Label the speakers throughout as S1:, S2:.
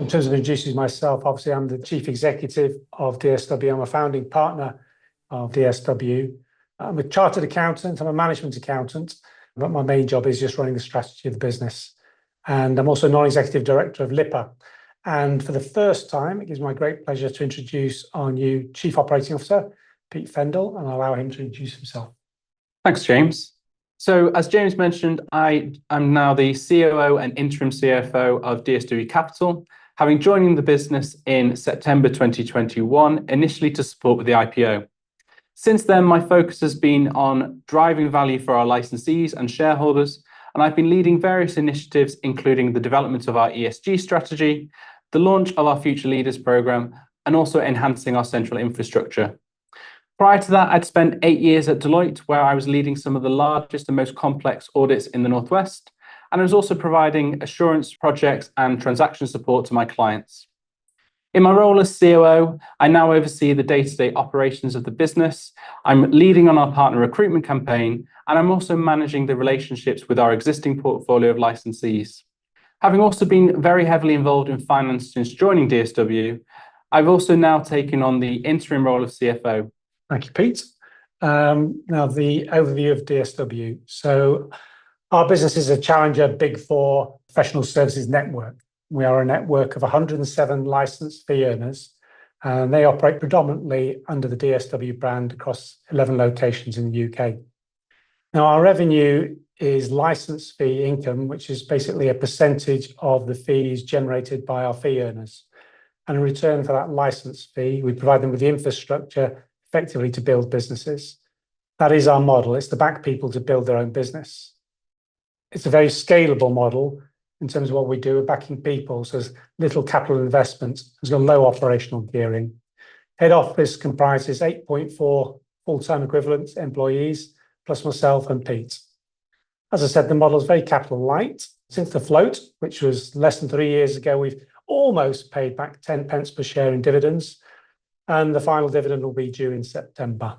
S1: In terms of introducing myself, obviously I'm the Chief Executive of DSW. I'm a founding partner of DSW. I'm a chartered accountant, I'm a management accountant, but my main job is just running the strategy of the business. And I'm also non-executive director of LIPA. And for the first time, it gives me my great pleasure to introduce our new Chief Operating Officer, Pete Fendall, and I'll allow him to introduce himself.
S2: Thanks, James. So as James mentioned, I am now the COO and Interim CFO of DSW Capital, having joined the business in September 2021, initially to support with the IPO. Since then, my focus has been on driving value for our licensees and shareholders, and I've been leading various initiatives, including the development of our ESG strategy, the launch of our Future Leaders programme, and also enhancing our central infrastructure. Prior to that, I'd spent 8 years at Deloitte, where I was leading some of the largest and most complex audits in the Northwest, and I was also providing assurance projects and transaction support to my clients. In my role as COO, I now oversee the day-to-day operations of the business. I'm leading on our partner recruitment campaign, and I'm also managing the relationships with our existing portfolio of licensees. Having also been very heavily involved in finance since joining DSW, I've also now taken on the interim role of CFO.
S1: Thank you, Pete. Now the overview of DSW. So our business is a challenger Big Four professional services network. We are a network of 107 licensed fee earners, and they operate predominantly under the DSW brand across 11 locations in the UK. Now our revenue is license fee income, which is basically a percentage of the fees generated by our fee earners. And in return for that license fee, we provide them with the infrastructure effectively to build businesses. That is our model. It's to back people to build their own business. It's a very scalable model in terms of what we do. We're backing people, so there's little capital investment. There's got low operational gearing. Head office comprises 8.4 full-time equivalent employees, plus myself and Pete. As I said, the model is very capital light. Since the float, which was less than 3 years ago, we've almost paid back 10 pence per share in dividends, and the final dividend will be due in September.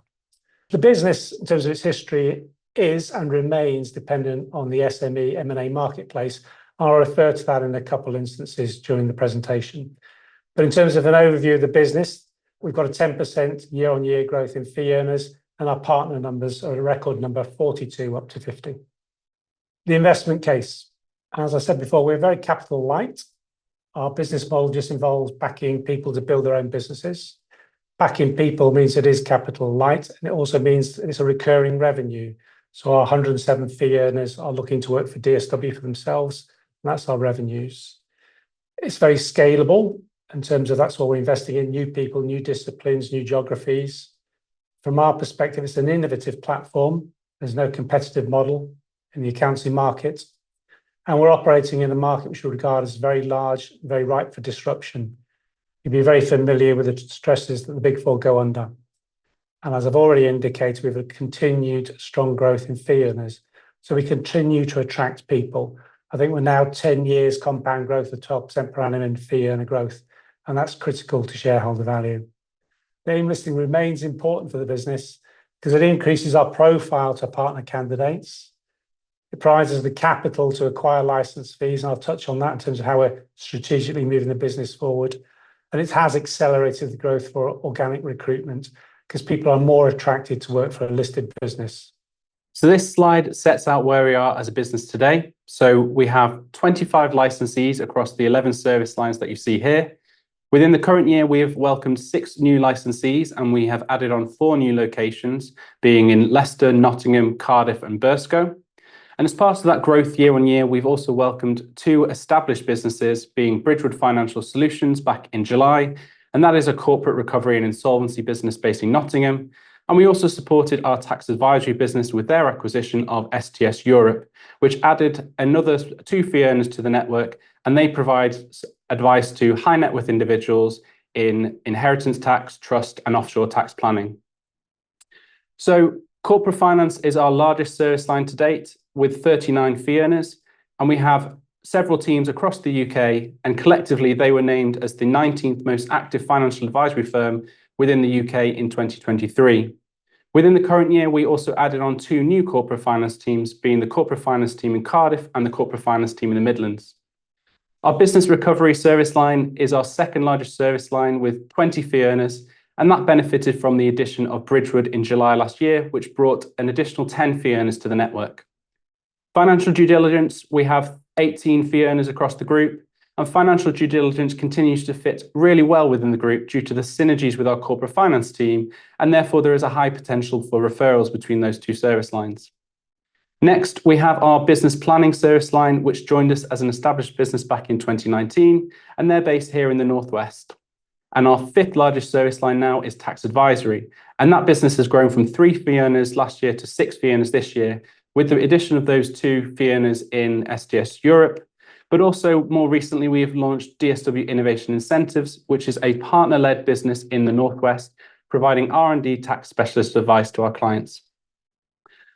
S1: The business, in terms of its history, is and remains dependent on the SME M&A marketplace. I'll refer to that in a couple of instances during the presentation. But in terms of an overview of the business, we've got a 10% year-on-year growth in fee earners, and our partner numbers are a record number 42 up to 50. The investment case. As I said before, we're very capital light. Our business model just involves backing people to build their own businesses. Backing people means it is capital light, and it also means it's a recurring revenue. So our 107 fee earners are looking to work for DSW for themselves, and that's our revenues. It's very scalable in terms of that's what we're investing in: new people, new disciplines, new geographies. From our perspective, it's an innovative platform. There's no competitive model in the accounting market, and we're operating in a market which we regard as very large, very ripe for disruption. You'll be very familiar with the stresses that the Big Four go under. And as I've already indicated, we have a continued strong growth in fee earners. So we continue to attract people. I think we're now 10 years compound growth of 12% per annum in fee earner growth, and that's critical to shareholder value. The AIM listing remains important for the business because it increases our profile to partner candidates. It provides us the capital to acquire license fees, and I'll touch on that in terms of how we're strategically moving the business forward. And it has accelerated the growth for organic recruitment because people are more attracted to work for a listed business.
S2: So this slide sets out where we are as a business today. So we have 25 licensees across the 11 service lines that you see here. Within the current year, we have welcomed 6 new licensees, and we have added on 4 new locations, being in Leicester, Nottingham, Cardiff, and Burscough. And as part of that growth year on year, we've also welcomed 2 established businesses, being Bridgewood Financial Solutions back in July, and that is a corporate recovery and insolvency business based in Nottingham. And we also supported our tax advisory business with their acquisition of STS Europe, which added another 2 fee earners to the network, and they provide advice to high net worth individuals in inheritance tax, trust, and offshore tax planning. So corporate finance is our largest service line to date, with 39 fee earners, and we have several teams across the UK, and collectively they were named as the 19th most active financial advisory firm within the UK in 2023. Within the current year, we also added on 2 new corporate finance teams, being the corporate finance team in Cardiff and the corporate finance team in the Midlands. Our business recovery service line is our second largest service line with 20 fee earners, and that benefited from the addition of Bridgewood in July last year, which brought an additional 10 fee earners to the network. Financial due diligence, we have 18 fee earners across the group, and financial due diligence continues to fit really well within the group due to the synergies with our corporate finance team, and therefore there is a high potential for referrals between those two service lines. Next, we have our business planning service line, which joined us as an established business back in 2019, and they're based here in the Northwest. And our fifth largest service line now is tax advisory, and that business has grown from 3 fee earners last year to 6 fee earners this year, with the addition of those 2 fee earners in SDS Europe. But also more recently, we have launched DSW Innovation Incentives, which is a partner-led business in the Northwest, providing R&D tax specialist advice to our clients.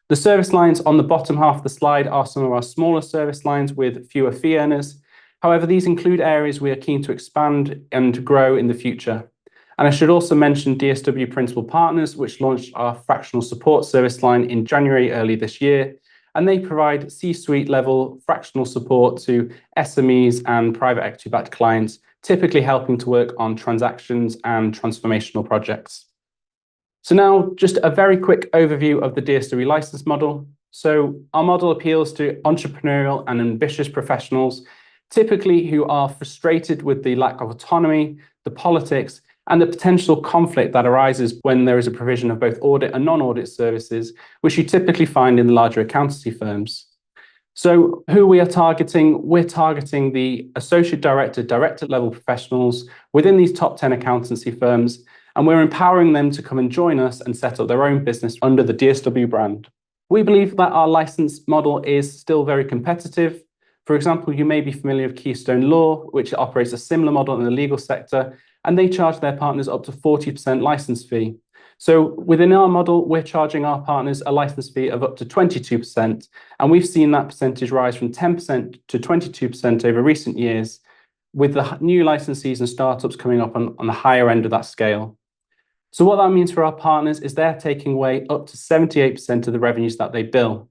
S2: The service lines on the bottom half of the slide are some of our smaller service lines with fewer fee earners. However, these include areas we are keen to expand and grow in the future. And I should also mention DSW Principal Partners, which launched our fractional support service line in January early this year. And they provide C-suite level fractional support to SMEs and private equity-backed clients, typically helping to work on transactions and transformational projects. So now just a very quick overview of the DSW license model. So our model appeals to entrepreneurial and ambitious professionals, typically who are frustrated with the lack of autonomy, the politics, and the potential conflict that arises when there is a provision of both audit and non-audit services, which you typically find in the larger accountancy firms. So who we are targeting, we're targeting the associate director, director level professionals within these top 10 accountancy firms, and we're empowering them to come and join us and set up their own business under the DSW brand. We believe that our license model is still very competitive. For example, you may be familiar with Keystone Law, which operates a similar model in the legal sector, and they charge their partners up to 40% license fee. So within our model, we're charging our partners a license fee of up to 22%, and we've seen that percentage rise from 10% to 22% over recent years, with the new licensees and startups coming up on the higher end of that scale. So what that means for our partners is they're taking away up to 78% of the revenues that they bill.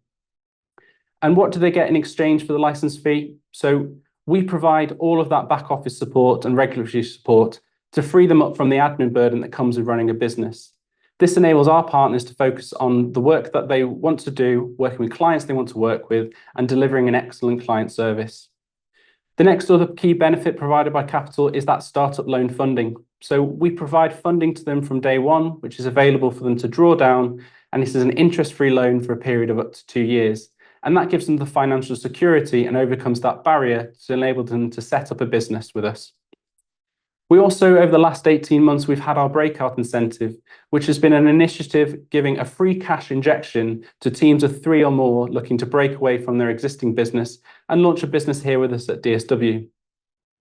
S2: And what do they get in exchange for the license fee? So we provide all of that back office support and regulatory support to free them up from the admin burden that comes with running a business. This enables our partners to focus on the work that they want to do, working with clients they want to work with, and delivering an excellent client service. The next other key benefit provided by Capital is that startup loan funding. So we provide funding to them from day one, which is available for them to draw down, and this is an interest-free loan for a period of up to 2 years. And that gives them the financial security and overcomes that barrier to enable them to set up a business with us. We also, over the last 18 months, we've had our breakout incentive, which has been an initiative giving a free cash injection to teams of 3 or more looking to break away from their existing business and launch a business here with us at DSW.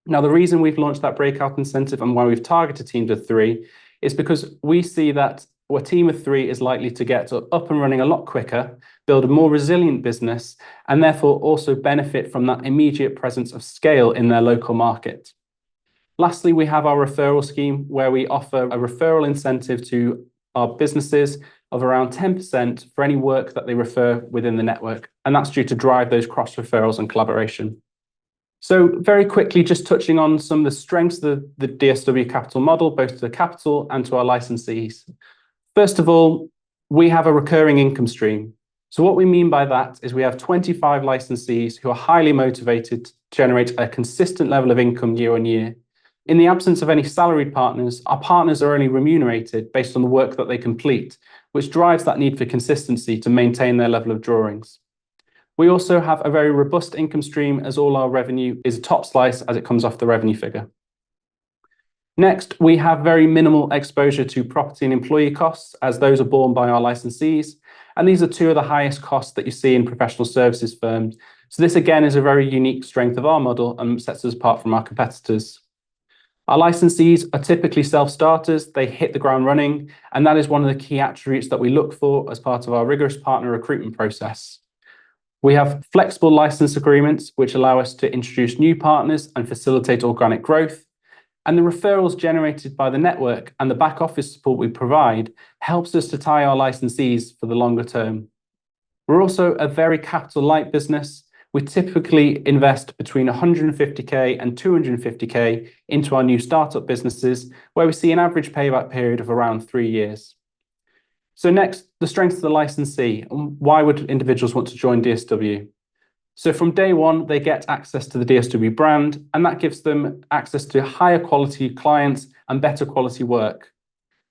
S2: Now, the reason we've launched that breakout incentive and why we've targeted teams of 3 is because we see that a team of 3 is likely to get up and running a lot quicker, build a more resilient business, and therefore also benefit from that immediate presence of scale in their local market. Lastly, we have our referral scheme where we offer a referral incentive to our businesses of around 10% for any work that they refer within the network. And that's due to drive those cross referrals and collaboration. So very quickly, just touching on some of the strengths of the DSW Capital model, both to the capital and to our licensees. First of all, we have a recurring income stream. So what we mean by that is we have 25 licensees who are highly motivated to generate a consistent level of income year on year. In the absence of any salaried partners, our partners are only remunerated based on the work that they complete, which drives that need for consistency to maintain their level of drawings. We also have a very robust income stream as all our revenue is a top slice as it comes off the revenue figure. Next, we have very minimal exposure to property and employee costs as those are borne by our licensees. And these are 2 of the highest costs that you see in professional services firms. So this again is a very unique strength of our model and sets us apart from our competitors. Our licensees are typically self-starters, they hit the ground running, and that is one of the key attributes that we look for as part of our rigorous partner recruitment process. We have flexible license agreements, which allow us to introduce new partners and facilitate organic growth. And the referrals generated by the network and the back office support we provide helps us to tie our licensees for the longer term. We're also a very capital light business. we typically invest between 150k and 250k into our new startup businesses, where we see an average payback period of around 3 years. So next, the strengths of the licensee, and why would individuals want to join DSW? So from day one, they get access to the DSW brand, and that gives them access to higher quality clients and better quality work.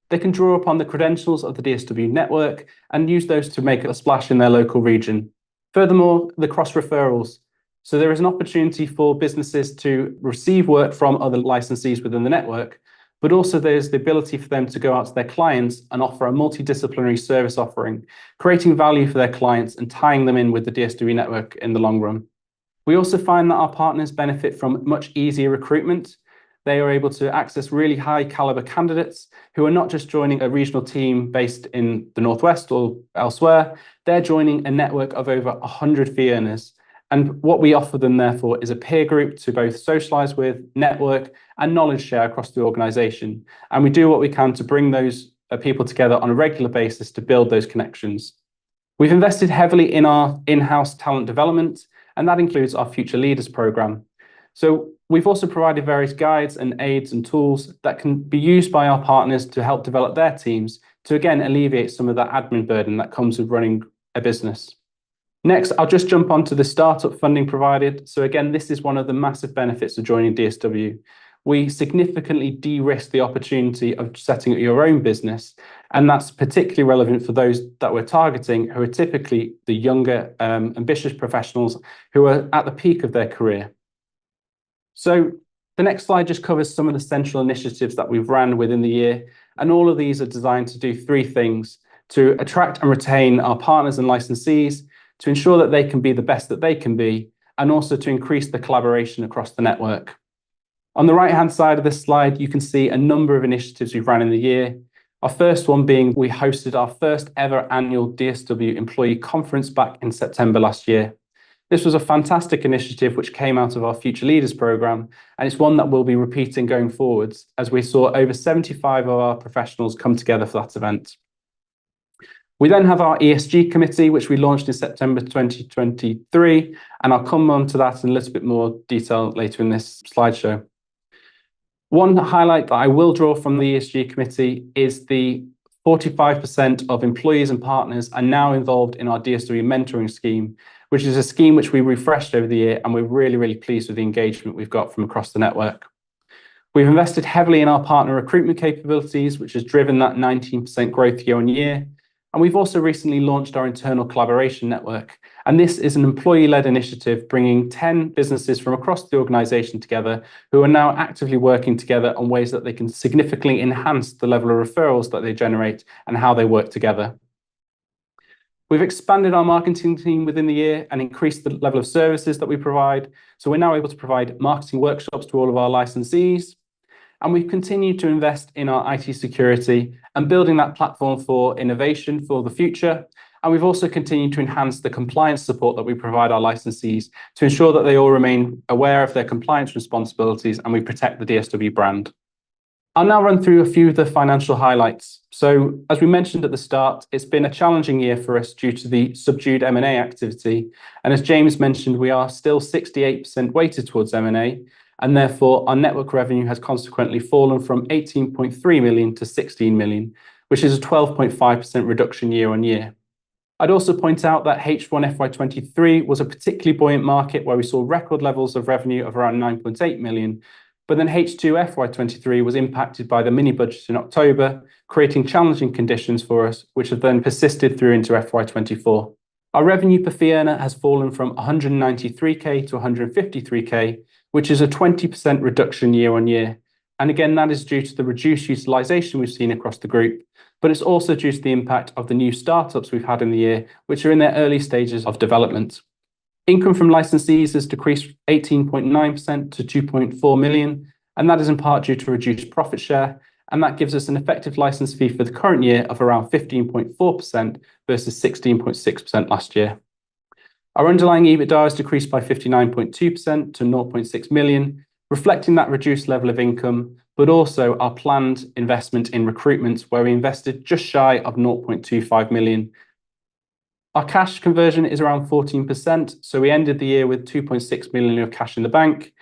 S2: They can draw upon the credentials of the DSW network and use those to make a splash in their local region. Furthermore, the cross referrals. So there is an opportunity for businesses to receive work from other licensees within the network, but also there's the ability for them to go out to their clients and offer a multidisciplinary service offering, creating value for their clients and tying them in with the DSW network in the long run. We also find that our partners benefit from much easier recruitment. They are able to access really high caliber candidates who are not just joining a regional team based in the Northwest or elsewhere. They're joining a network of over 100 fee earners. And what we offer them, therefore, is a peer group to both socialize with, network, and knowledge share across the organization. And we do what we can to bring those people together on a regular basis to build those connections. We've invested heavily in our in-house talent development, and that includes our Future Leaders program. So we've also provided various guides and aids and tools that can be used by our partners to help develop their teams to, again, alleviate some of that admin burden that comes with running a business. Next, I'll just jump onto the startup funding provided. So again, this is one of the massive benefits of joining DSW. We significantly de-risk the opportunity of setting up your own business, and that's particularly relevant for those that we're targeting, who are typically the younger, ambitious professionals who are at the peak of their career. So the next slide just covers some of the central initiatives that we've ran within the year, and all of these are designed to do 3 things: to attract and retain our partners and licensees, to ensure that they can be the best that they can be, and also to increase the collaboration across the network. On the right-hand side of this slide, you can see a number of initiatives we've ran in the year. Our first one being we hosted our first ever annual DSW employee conference back in September last year. This was a fantastic initiative which came out of our Future Leaders program, and it's one that we'll be repeating going forwards, as we saw over 75 of our professionals come together for that event. We then have our ESG committee, which we launched in September 2023, and I'll come on to that in a little bit more detail later in this slideshow. One highlight that I will draw from the ESG committee is the 45% of employees and partners are now involved in our DSW mentoring scheme, which is a scheme which we refreshed over the year, and we're really, really pleased with the engagement we've got from across the network. We've invested heavily in our partner recruitment capabilities, which has driven that 19% growth year on year. And we've also recently launched our internal collaboration network. And this is an employee-led initiative bringing 10 businesses from across the organization together who are now actively working together on ways that they can significantly enhance the level of referrals that they generate and how they work together. We've expanded our marketing team within the year and increased the level of services that we provide. So we're now able to provide marketing workshops to all of our licensees. And we've continued to invest in our IT security and building that platform for innovation for the future. And we've also continued to enhance the compliance support that we provide our licensees to ensure that they all remain aware of their compliance responsibilities and we protect the DSW brand. I'll now run through a few of the financial highlights. So as we mentioned at the start, it's been a challenging year for us due to the subdued M&A activity. And as James mentioned, we are still 68% weighted towards M&A. And therefore, our network revenue has consequently fallen from 18.3 million to 16 million, which is a 12.5% reduction year on year. I'd also point out that H1 FY23 was a particularly buoyant market where we saw record levels of revenue of around 9.8 million. But then H2 FY23 was impacted by the mini budget in October, creating challenging conditions for us, which have then persisted through into FY24. Our revenue per fee earner has fallen from 193k to 153k, which is a 20% reduction year on year. And again, that is due to the reduced utilization we've seen across the group, but it's also due to the impact of the new startups we've had in the year, which are in their early stages of development. Income from licensees has decreased 18.9% to 2.4 million, and that is in part due to reduced profit share, and that gives us an effective license fee for the current year of around 15.4% versus 16.6% last year. Our underlying EBITDA has decreased by 59.2% to 0.6 million, reflecting that reduced level of income, but also our planned investment in recruitment, where we invested just shy of 0.25 million. Our cash conversion is around 14%, so we ended the year with 2.6 million of cash in the bank.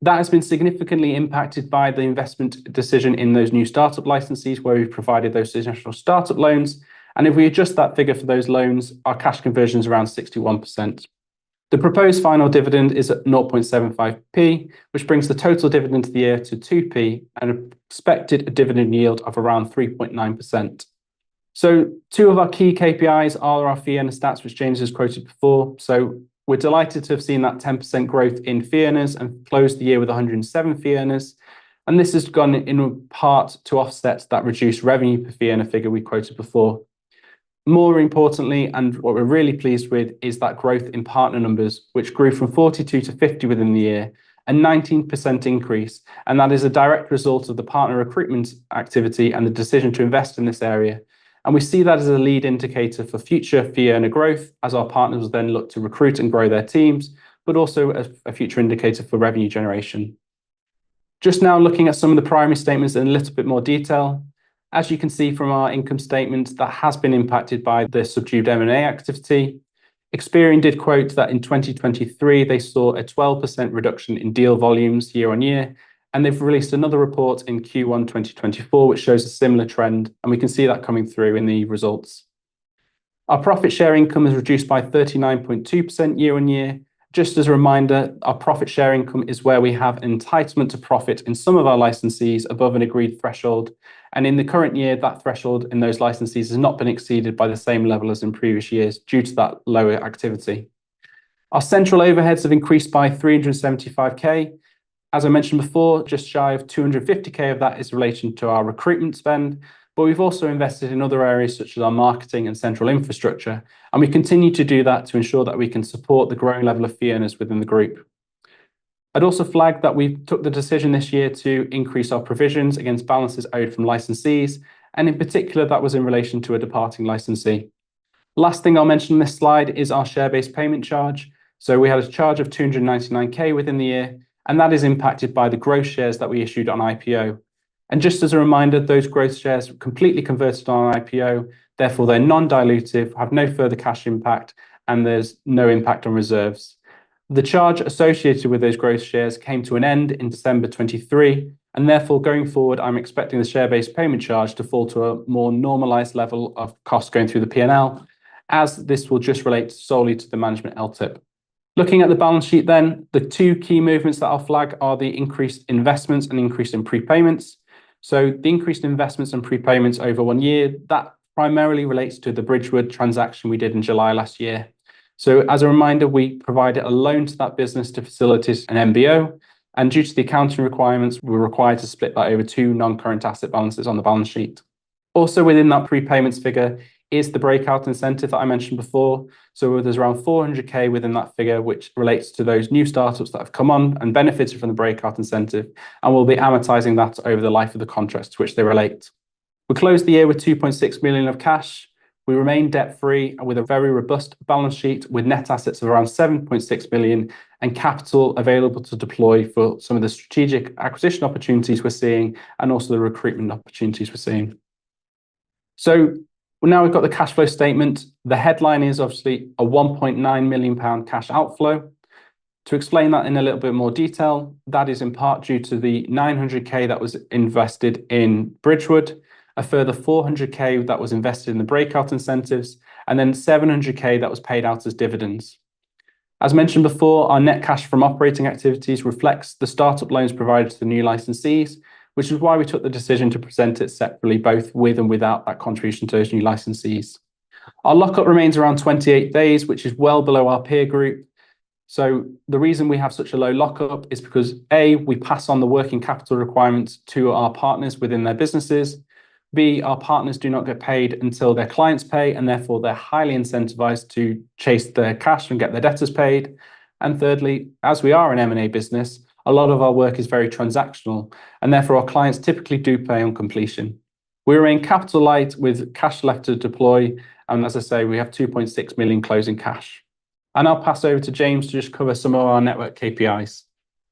S2: That has been significantly impacted by the investment decision in those new startup licensees where we've provided those international startup loans. And if we adjust that figure for those loans, our cash conversion is around 61%. The proposed final dividend is at 0.75p, which brings the total dividend of the year to 2p and expected dividend yield of around 3.9%. So two of our key KPIs are our fee earner stats, which James has quoted before. So we're delighted to have seen that 10% growth in fee earners and closed the year with 107 fee earners. And this has gone in part to offset that reduced revenue per fee earner figure we quoted before. More importantly, and what we're really pleased with, is that growth in partner numbers, which grew from 42 to 50 within the year, a 19% increase. And that is a direct result of the partner recruitment activity and the decision to invest in this area. And we see that as a lead indicator for future fee earner growth, as our partners will then look to recruit and grow their teams, but also a future indicator for revenue generation. Just now looking at some of the primary statements in a little bit more detail. As you can see from our income statement, that has been impacted by the subdued M&A activity. Experian did quote that in 2023, they saw a 12% reduction in deal volumes year on year, and they've released another report in Q1 2024, which shows a similar trend, and we can see that coming through in the results. Our profit share income is reduced by 39.2% year on year. Just as a reminder, our profit share income is where we have entitlement to profit in some of our licensees above an agreed threshold. And in the current year, that threshold in those licensees has not been exceeded by the same level as in previous years due to that lower activity. Our central overheads have increased by 375k. As I mentioned before, just shy of 250k of that is related to our recruitment spend, but we've also invested in other areas such as our marketing and central infrastructure, and we continue to do that to ensure that we can support the growing level of fee earners within the group. I'd also flag that we took the decision this year to increase our provisions against balances owed from licensees, and in particular that was in relation to a departing licensee. Last thing I'll mention on this slide is our share-based payment charge. So we had a charge of 299k within the year, and that is impacted by the growth shares that we issued on IPO. And just as a reminder, those growth shares were completely converted on IPO, therefore they're non-dilutive, have no further cash impact, and there's no impact on reserves. The charge associated with those growth shares came to an end in December 23, and therefore going forward, I'm expecting the share-based payment charge to fall to a more normalized level of cost going through the P&L, as this will just relate solely to the management LTIP. Looking at the balance sheet then, the two key movements that I'll flag are the increased investments and increase in prepayments. So the increased investments and prepayments over 1 year, that primarily relates to the Bridgewood transaction we did in July last year. So as a reminder, we provided a loan to that business to facilitate an MBO, and due to the accounting requirements, we were required to split that over two non-current asset balances on the balance sheet. Also within that prepayments figure is the breakout incentive that I mentioned before. So there's around 400k within that figure, which relates to those new startups that have come on and benefited from the breakout incentive, and we'll be amortizing that over the life of the contracts to which they relate. We closed the year with 2.6 million of cash. We remain debt-free with a very robust balance sheet with net assets of around 7.6 million and capital available to deploy for some of the strategic acquisition opportunities we're seeing and also the recruitment opportunities we're seeing. So now we've got the cash flow statement. The headline is obviously a 1.9 million pound cash outflow. To explain that in a little bit more detail, that is in part due to the 900k that was invested in Bridgewood, a further 400k that was invested in the breakout incentives, and then 700k that was paid out as dividends. As mentioned before, our net cash from operating activities reflects the startup loans provided to the new licensees, which is why we took the decision to present it separately, both with and without that contribution to those new licensees. Our lockup remains around 28 days, which is well below our peer group. So the reason we have such a low lockup is because A, we pass on the working capital requirements to our partners within their businesses. B, our partners do not get paid until their clients pay, and therefore they're highly incentivized to chase their cash and get their debtors paid. And thirdly, as we are an M&A business, a lot of our work is very transactional, and therefore our clients typically do pay on completion. We remain capital light with cash left to deploy, and as I say, we have 2.6 million closing cash. And I'll pass over to James to just cover some of our network KPIs.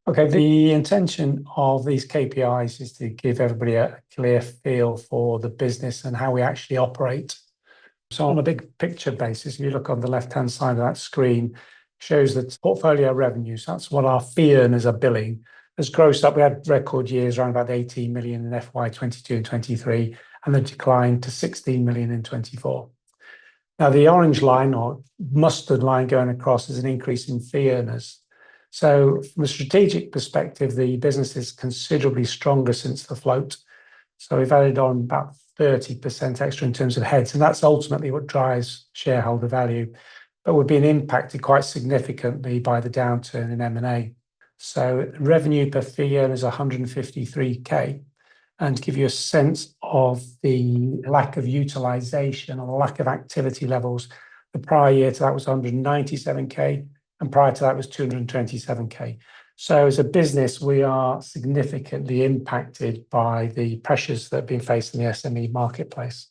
S1: Okay, the intention of these KPIs is to give everybody a clear feel for the business and how we actually operate. So on a big picture basis, if you look on the left-hand side of that screen, shows that portfolio revenues, that's what our fee earners are billing, has grossed up. We had record years around about 18 million in FY22 and 23, and then declined to 16 million in 24. Now, the orange line or mustard line going across is an increase in fee earners. So from a strategic perspective, the business is considerably stronger since the float. So we've added on about 30% extra in terms of heads, and that's ultimately what drives shareholder value. But we're being impacted quite significantly by the downturn in M&A. So revenue per fee earner is 153k. And to give you a sense of the lack of utilization or lack of activity levels, the prior year to that was 197k, and prior to that was 227k. So as a business, we are significantly impacted by the pressures that have been faced in the SME marketplace.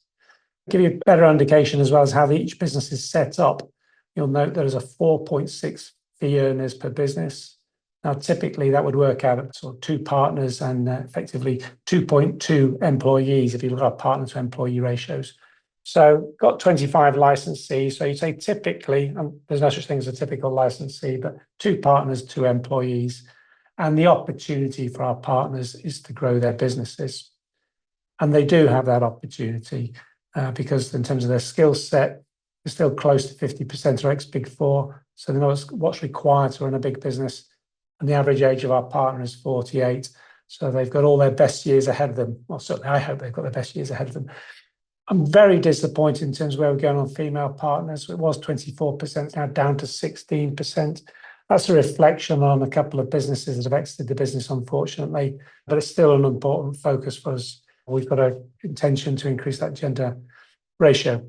S1: To give you a better indication as well as how each business is set up, you'll note there is a 4.6 fee earners per business. Now, typically that would work out at sort of 2 partners and effectively 2.2 employees if you look at our partner to employee ratios. So got 25 licensees. So you say typically, there's no such thing as a typical licensee, but 2 partners, 2 employees. And the opportunity for our partners is to grow their businesses. And they do have that opportunity because in terms of their skill set, they're still close to 50% are ex-Big Four. So they know what's required to run a big business. And the average age of our partner is 48. So they've got all their best years ahead of them. Well, certainly I hope they've got their best years ahead of them. I'm very disappointed in terms of where we're going on female partners. It was 24%, now down to 16%. That's a reflection on a couple of businesses that have exited the business, unfortunately, but it's still an important focus for us. We've got an intention to increase that gender ratio.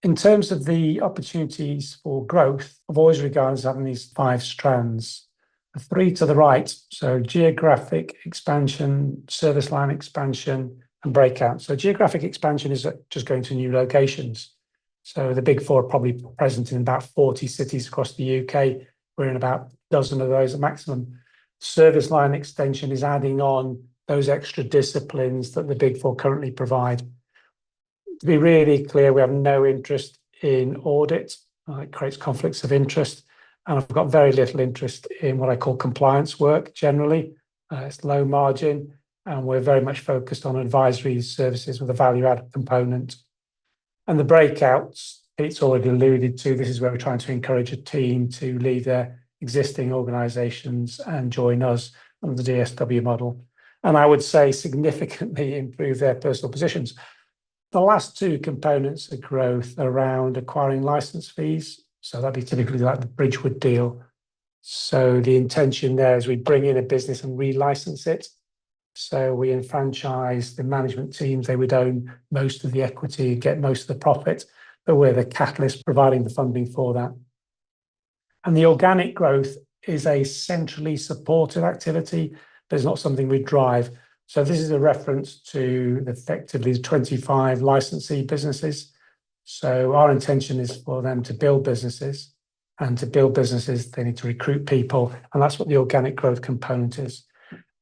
S1: In terms of the opportunities for growth, I've always regarded as having these 5 strands. The 3 to the right, so geographic expansion, service line expansion, and breakout. So geographic expansion is just going to new locations. So the Big Four are probably present in about 40 cities across the UK. We're in about a dozen of those at maximum. Service line extension is adding on those extra disciplines that the Big Four currently provide. To be really clear, we have no interest in audit. It creates conflicts of interest. And I've got very little interest in what I call compliance work generally. It's low margin. And we're very much focused on advisory services with a value-added component. And the breakouts, Pete's already alluded to, this is where we're trying to encourage a team to leave their existing organisations and join us on the DSW model. And I would say significantly improve their personal positions. The last 2 components of growth are around acquiring licence fees. So that'd be typically like the Bridgewood deal. So the intention there is we bring in a business and relicense it. So we enfranchise the management teams. They would own most of the equity, get most of the profit, but we're the catalyst providing the funding for that. And the organic growth is a centrally supported activity, but it's not something we drive. So this is a reference to effectively 25 licensee businesses. So our intention is for them to build businesses, and to build businesses, they need to recruit people. And that's what the organic growth component is.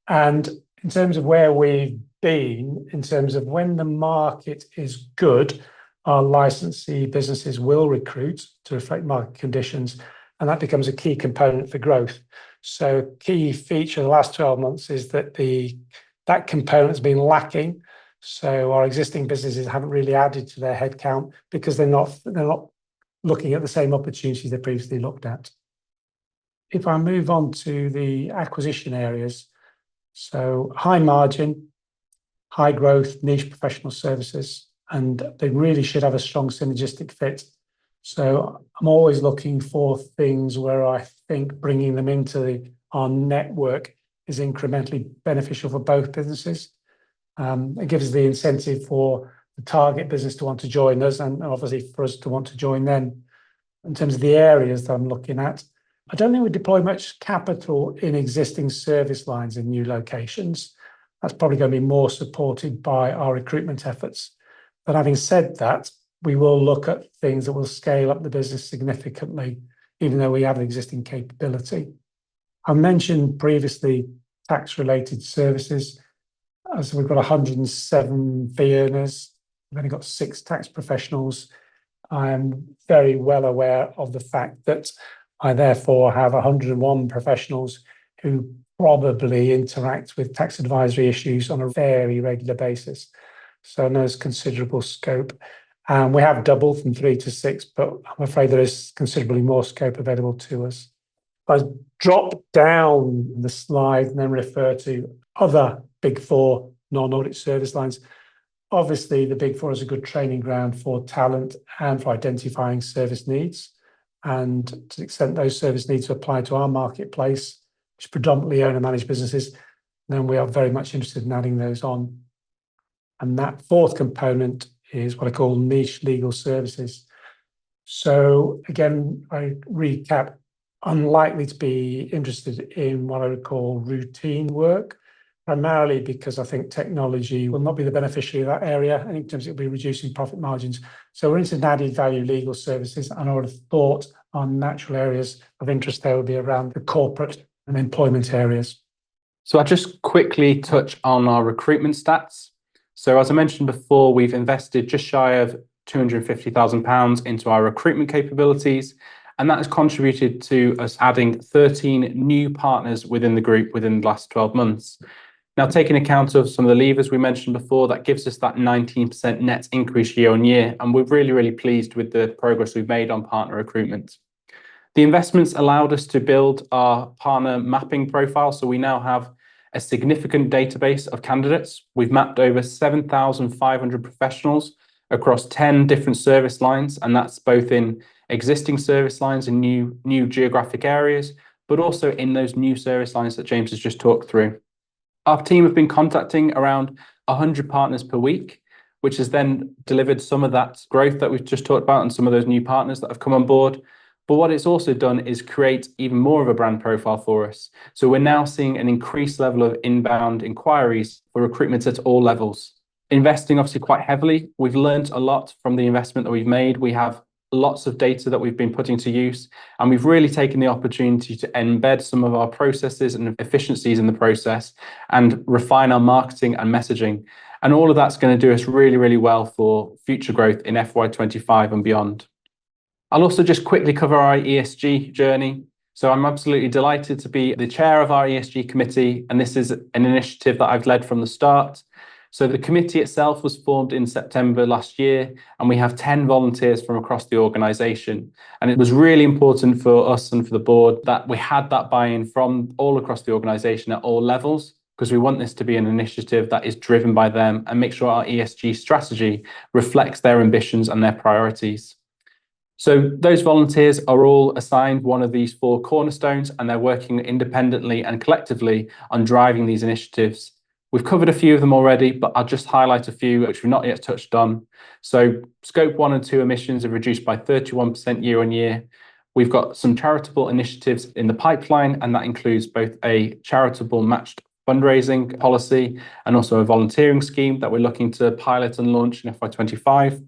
S1: And in terms of where we've been, in terms of when the market is good, our licensee businesses will recruit to reflect market conditions, and that becomes a key component for growth. So key feature of the last 12 months is that that component has been lacking. So our existing businesses haven't really added to their headcount because they're not looking at the same opportunities they previously looked at. If I move on to the acquisition areas, so high margin, high growth, niche professional services, and they really should have a strong synergistic fit. So I'm always looking for things where I think bringing them into our network is incrementally beneficial for both businesses. It gives the incentive for the target business to want to join us, and obviously for us to want to join them. In terms of the areas that I'm looking at, I don't think we deploy much capital in existing service lines in new locations. That's probably going to be more supported by our recruitment efforts. But having said that, we will look at things that will scale up the business significantly, even though we have an existing capability. I mentioned previously tax-related services. So we've got 107 fee earners. We've only got 6 tax professionals. I am very well aware of the fact that I therefore have 101 professionals who probably interact with tax advisory issues on a very regular basis. So there's considerable scope. And we have doubled from 3 to 6, but I'm afraid there is considerably more scope available to us. I drop down the slide and then refer to other Big Four non-audit service lines. Obviously, the Big Four is a good training ground for talent and for identifying service needs. And to the extent those service needs apply to our marketplace, which is predominantly owner-managed businesses, then we are very much interested in adding those on. And that fourth component is what I call niche legal services. So again, I recap, unlikely to be interested in what I would call routine work, primarily because I think technology will not be the beneficiary of that area, and in terms it'll be reducing profit margins. So we're into added value legal services, and I would have thought our natural areas of interest there would be around the corporate and employment areas.
S2: So I'll just quickly touch on our recruitment stats. So as I mentioned before, we've invested just shy of £250,000 into our recruitment capabilities, and that has contributed to us adding 13 new partners within the group within the last 12 months. Now, taking account of some of the levers we mentioned before, that gives us that 19% net increase year on year, and we're really, really pleased with the progress we've made on partner recruitment. The investments allowed us to build our partner mapping profile, so we now have a significant database of candidates. We've mapped over 7,500 professionals across 10 different service lines, and that's both in existing service lines in new geographic areas, but also in those new service lines that James has just talked through. Our team have been contacting around 100 partners per week, which has then delivered some of that growth that we've just talked about and some of those new partners that have come on board. But what it's also done is create even more of a brand profile for us. So we're now seeing an increased level of inbound inquiries for recruitment at all levels. Investing obviously quite heavily. We've learned a lot from the investment that we've made. We have lots of data that we've been putting to use, and we've really taken the opportunity to embed some of our processes and efficiencies in the process and refine our marketing and messaging. And all of that's going to do us really, really well for future growth in FY25 and beyond. I'll also just quickly cover our ESG journey. So I'm absolutely delighted to be the chair of our ESG committee, and this is an initiative that I've led from the start. So the committee itself was formed in September last year, and we have 10 volunteers from across the organisation. And it was really important for us and for the board that we had that buy-in from all across the organisation at all levels, because we want this to be an initiative that is driven by them and make sure our ESG strategy reflects their ambitions and their priorities. So those volunteers are all assigned one of these 4 cornerstones, and they're working independently and collectively on driving these initiatives. We've covered a few of them already, but I'll just highlight a few which we've not yet touched on. So scope 1 and 2 emissions have reduced by 31% year on year. We've got some charitable initiatives in the pipeline, and that includes both a charitable matched fundraising policy and also a volunteering scheme that we're looking to pilot and launch in FY25.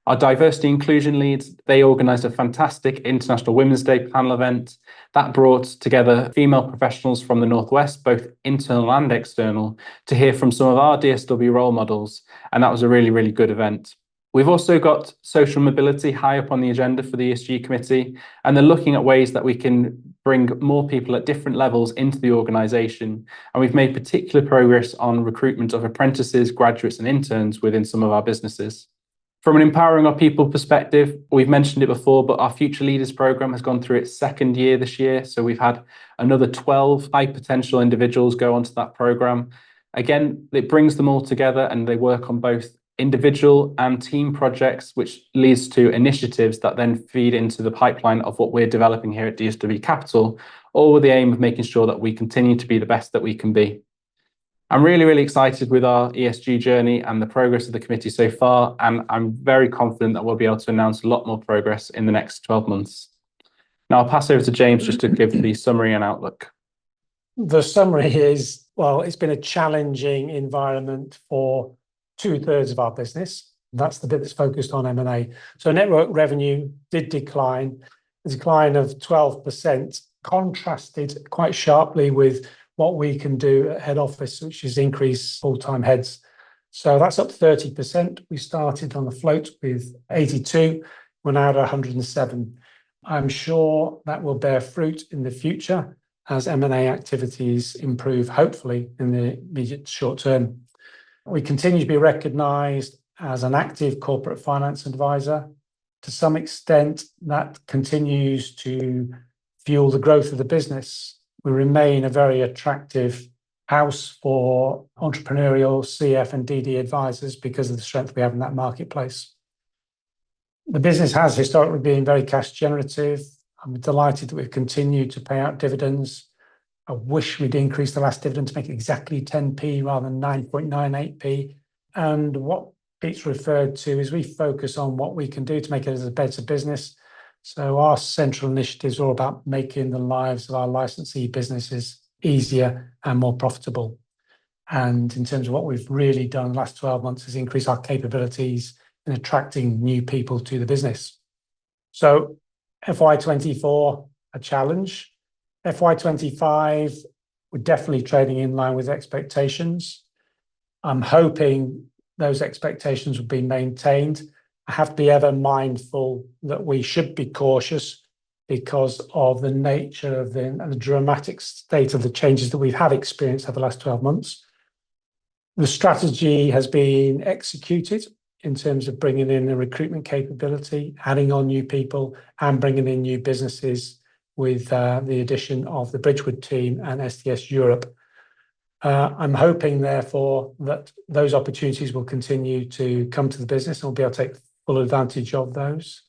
S2: Our diversity inclusion leads, they organised a fantastic International Women's Day panel event that brought together female professionals from the Northwest, both internal and external, to hear from some of our DSW role models. And that was a really, really good event. We've also got social mobility high up on the agenda for the ESG committee, and they're looking at ways that we can bring more people at different levels into the organisation. And we've made particular progress on recruitment of apprentices, graduates and interns within some of our businesses. From an empowering our people perspective, we've mentioned it before, but our Future Leaders programme has gone through its 2nd year this year. So we've had another 12 high potential individuals go onto that programme. Again, it brings them all together and they work on both individual and team projects, which leads to initiatives that then feed into the pipeline of what we're developing here at DSW Capital, all with the aim of making sure that we continue to be the best that we can be. I'm really, really excited with our ESG journey and the progress of the committee so far, and I'm very confident that we'll be able to announce a lot more progress in the next 12 months. Now I'll pass over to James just to give the summary and outlook.
S1: The summary is, well, it's been a challenging environment for 2/3 of our business. That's the bit that's focused on M&A. So network revenue did decline, a decline of 12%, contrasted quite sharply with what we can do at head office, which is increase full-time heads. So that's up 30%. We started on the float with 82. We're now at 107. I'm sure that will bear fruit in the future as M&A activities improve, hopefully in the immediate short term. We continue to be recognised as an active corporate finance advisor. To some extent, that continues to fuel the growth of the business. We remain a very attractive house for entrepreneurial CF and DD advisors because of the strength we have in that marketplace. The business has historically been very cash generative. I'm delighted that we've continued to pay out dividends. I wish we'd increased the last dividend to make it exactly 10p rather than 9.98p. And what Pete's referred to is we focus on what we can do to make it as a better business. So our central initiatives are all about making the lives of our licensee businesses easier and more profitable. And in terms of what we've really done in the last 12 months is increase our capabilities in attracting new people to the business. So FY24, a challenge. FY25, we're definitely trading in line with expectations. I'm hoping those expectations will be maintained. I have to be ever mindful that we should be cautious because of the nature of the dramatic state of the changes that we've had experienced over the last 12 months. The strategy has been executed in terms of bringing in a recruitment capability, adding on new people, and bringing in new businesses with the addition of the Bridgewood team and SDS Europe. I'm hoping, therefore, that those opportunities will continue to come to the business and we'll be able to take full advantage of those.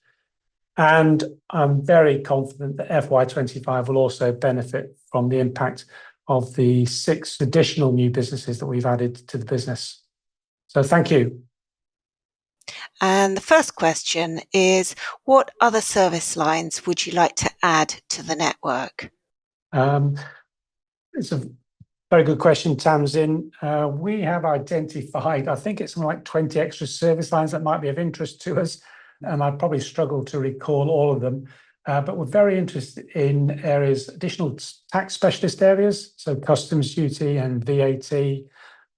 S1: And I'm very confident that FY25 will also benefit from the impact of the 6 additional new businesses that we've added to the business. So thank you.
S3: And the first question is, what other service lines would you like to add to the network?
S1: It's a very good question, Tamsin. We have identified, I think it's something like 20 extra service lines that might be of interest to us, and I'd probably struggle to recall all of them. But we're very interested in additional tax specialist areas, so customs duty and VAT.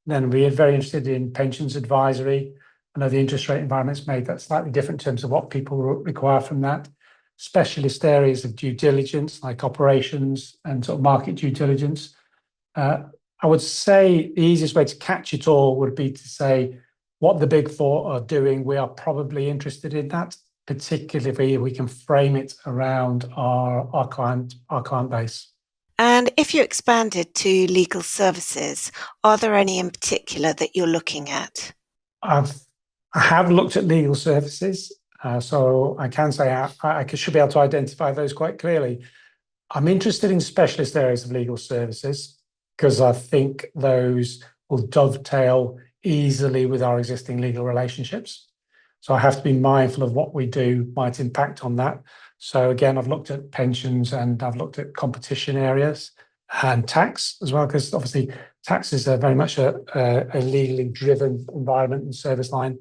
S1: Then we're very interested in pensions advisory. I know the interest rate environment's made that slightly different in terms of what people require from that. Specialist areas of due diligence, like operations and sort of market due diligence. I would say the easiest way to catch it all would be to say what the Big Four are doing. We are probably interested in that, particularly if we can frame it around our client base.
S3: And if you expanded to legal services, are there any in particular that you're looking at?
S1: I have looked at legal services, so I can say I should be able to identify those quite clearly. I'm interested in specialist areas of legal services because I think those will dovetail easily with our existing legal relationships. So I have to be mindful of what we do might impact on that. So again, I've looked at pensions and I've looked at competition areas and tax as well, because obviously tax is very much a legally driven environment and service line.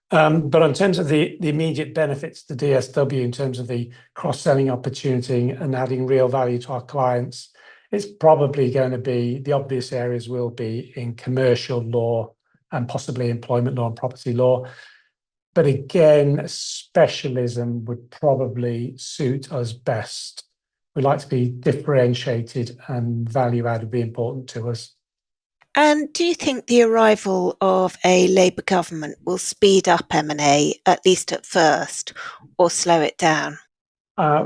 S1: But in terms of the immediate benefits to DSW, in terms of the cross-selling opportunity and adding real value to our clients, it's probably going to be, the obvious areas will be in commercial law and possibly employment law and property law. But again, specialism would probably suit us best. We like to be differentiated and value add would be important to us.
S3: And do you think the arrival of a Labour government will speed up M&A, at least at first, or slow it down?
S1: I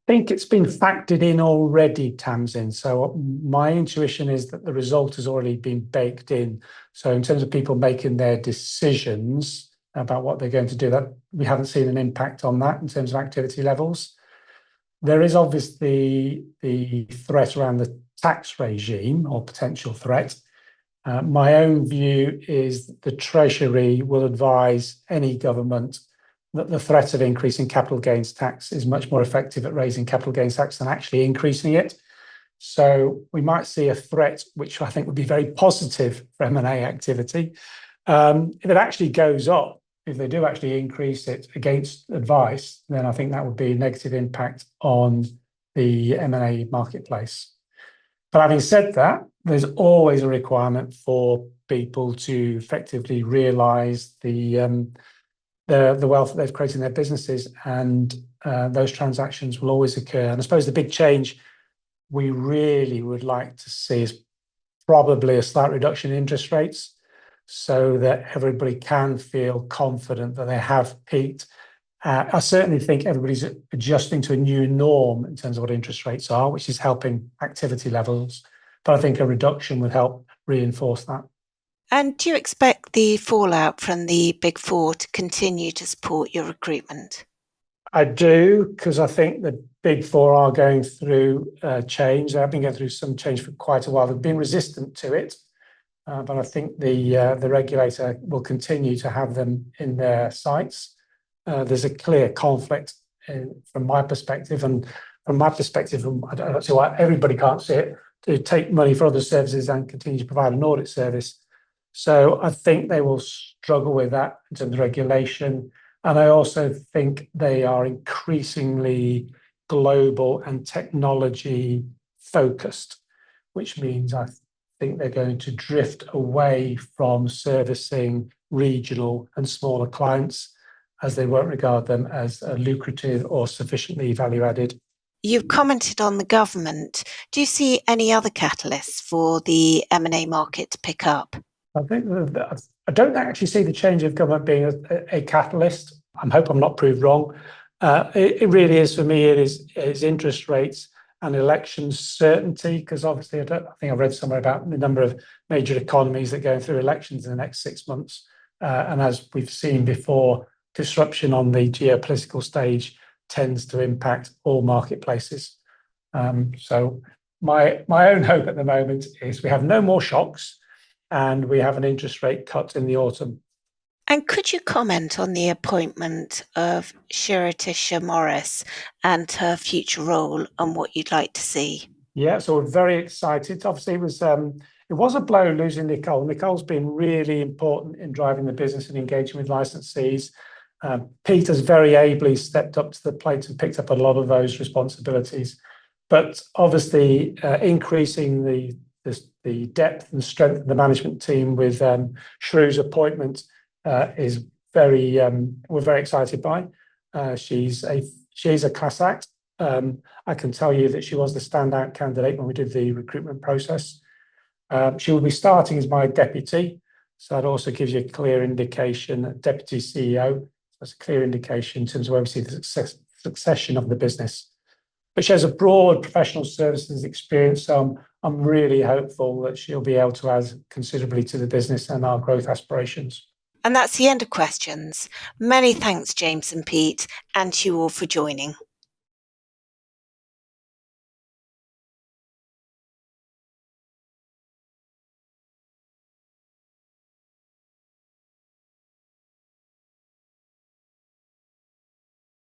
S1: think it's been factored in already, Tamsin. So my intuition is that the result has already been baked in. So in terms of people making their decisions about what they're going to do, that we haven't seen an impact on that in terms of activity levels. There is obviously the threat around the tax regime or potential threat. My own view is the Treasury will advise any government that the threat of increasing capital gains tax is much more effective at raising capital gains tax than actually increasing it. So we might see a threat, which I think would be very positive for M&A activity. If it actually goes up, if they do actually increase it against advice, then I think that would be a negative impact on the M&A marketplace. But having said that, there's always a requirement for people to effectively realise the wealth that they've created in their businesses, and those transactions will always occur. And I suppose the big change we really would like to see is probably a slight reduction in interest rates, so that everybody can feel confident that they have peaked. I certainly think everybody's adjusting to a new norm in terms of what interest rates are, which is helping activity levels. But I think a reduction would help reinforce that.
S3: And do you expect the fallout from the Big Four to continue to support your recruitment?
S1: I do, because I think the Big Four are going through change. They have been going through some change for quite a while. They've been resistant to it, but I think the regulator will continue to have them in their sights. There's a clear conflict from my perspective, and from my perspective, I don't see why everybody can't see it, to take money for other services and continue to provide an audit service. So I think they will struggle with that in terms of regulation. And I also think they are increasingly global and technology focused, which means I think they're going to drift away from servicing regional and smaller clients, as they won't regard them as lucrative or sufficiently value added.
S3: You've commented on the government. Do you see any other catalysts for the M&A market to pick up?
S1: I think I don't actually see the change of government being a catalyst. I hope I'm not proved wrong. It really is, for me, it is interest rates and election certainty, because obviously I think I read somewhere about the number of major economies that are going through elections in the next 6 months. And as we've seen before, disruption on the geopolitical stage tends to impact all marketplaces. So my own hope at the moment is we have no more shocks and we have an interest rate cut in the autumn.
S3: And could you comment on the appointment of Shiritisha Morris and her future role and what you'd like to see?
S1: Yeah, so we're very excited. Obviously, it was a blow losing Nicole. Nicole's been really important in driving the business and engaging with licensees. Pete has very ably stepped up to the plate and picked up a lot of those responsibilities. But obviously, increasing the depth and strength of the management team with Shrew's appointment is we're very excited by. She's a class act. I can tell you that she was the standout candidate when we did the recruitment process. She will be starting as my deputy, so that also gives you a clear indication. Deputy CEO, that's a clear indication in terms of where we see the succession of the business. But she has a broad professional services experience, so I'm really hopeful that she'll be able to add considerably to the business and our growth aspirations.
S3: And that's the end of questions. Many thanks, James and Pete, and to you all for joining.